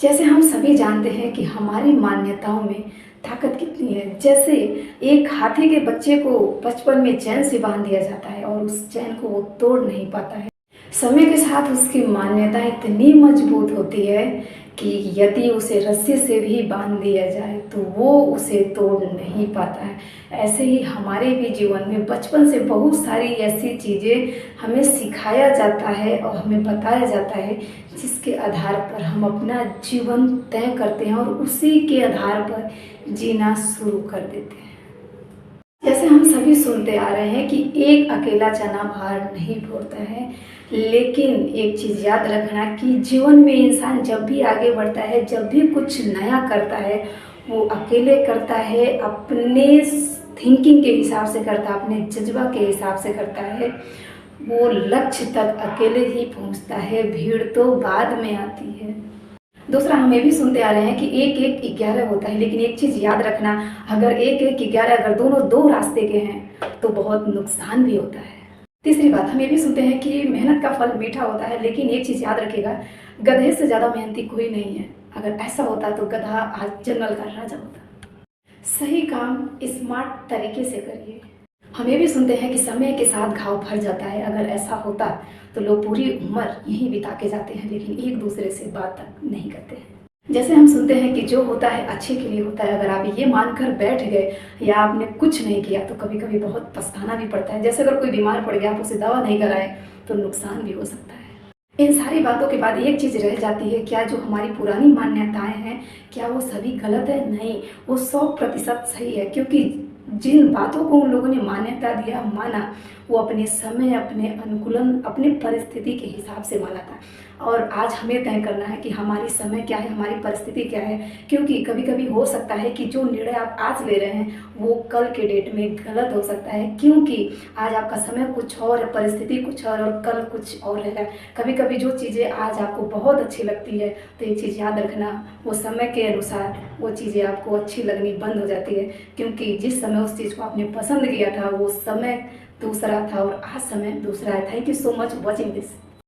जैसे हम सभी जानते हैं कि हमारी मान्यताओं में ताकत कितनी है। जैसे एक हाथी के बच्चे को बचपन में चैन से बांध दिया जाता है और उस चैन को वो तोड़ नहीं पाता है। समय के साथ उसकी मान्यता इतनी मजबूत होती है कि यदि उसे रस्सी से भी बांध दिया जाए तो वो उसे तोड़ नहीं पाता है। ऐसे ही हमारे भी जीवन में बचपन से बहुत सारी ऐसी चीज़ें हमें सिखाया जाता है और हमें बताया जाता है, जिसके आधार पर हम अपना जीवन तय करते हैं और उसी के आधार पर जीना शुरू कर देते हैं। जैसे हम सभी सुनते आ रहे हैं कि एक अकेला चना भार नहीं फोड़ता है, लेकिन एक चीज़ याद रखना कि जीवन में इंसान जब भी आगे बढ़ता है, जब भी कुछ नया करता है, वो अकेले करता है, अपने थिंकिंग के हिसाब से करता है, अपने जज्बा के हिसाब से करता है। वो लक्ष्य तक अकेले ही पहुंचता है, भीड़ तो बाद में आती है। दूसरा, हम ये भी सुनते आ रहे हैं कि एक एक 11 होता है, लेकिन एक चीज़ याद रखना, अगर एक एक 11 अगर दोनों दो रास्ते के हैं तो बहुत नुकसान भी होता है। तीसरी बात, हम ये भी सुनते हैं कि मेहनत का फल मीठा होता है, लेकिन एक चीज़ याद रखिएगा, गधे से ज़्यादा मेहनती कोई नहीं है। अगर ऐसा होता तो गधा आज जंगल का राजा होता। सही काम स्मार्ट तरीके से करिए। हम ये भी सुनते हैं कि समय के साथ घाव भर जाता है। अगर ऐसा होता तो लोग पूरी उम्र यहीं बिता के जाते हैं, लेकिन एक दूसरे से बात तक नहीं करते हैं। जैसे हम सुनते हैं कि जो होता है अच्छे के लिए होता है। अगर आप ये मानकर बैठ गए या आपने कुछ नहीं किया तो कभी कभी बहुत पछताना भी पड़ता है। जैसे अगर कोई बीमार पड़ गया, आप उसे दवा नहीं कराए तो नुकसान भी हो सकता है। इन सारी बातों के बाद एक चीज़ रह जाती है, क्या जो हमारी पुरानी मान्यताएं हैं क्या वो सभी गलत है? नहीं, वो 100% सही है, क्योंकि जिन बातों को उन लोगों ने मान्यता दिया, माना, वो अपने समय, अपने अनुकूलन, अपने परिस्थिति के हिसाब से माना था। और आज हमें तय करना है कि हमारी समय क्या है, हमारी परिस्थिति क्या है। क्योंकि कभी कभी हो सकता है कि जो निर्णय आप आज ले रहे हैं वो कल के डेट में गलत हो सकता है, क्योंकि आज आपका समय कुछ और है, परिस्थिति कुछ और कल कुछ और रहेगा। कभी कभी जो चीज़ें आज आपको बहुत अच्छी लगती है तो एक चीज़ याद रखना, वो समय के अनुसार वो चीज़ें आपको अच्छी लगनी बंद हो जाती है, क्योंकि जिस समय उस चीज़ को आपने पसंद किया था वो समय दूसरा था और आज समय दूसरा है। Thank you so much watching this.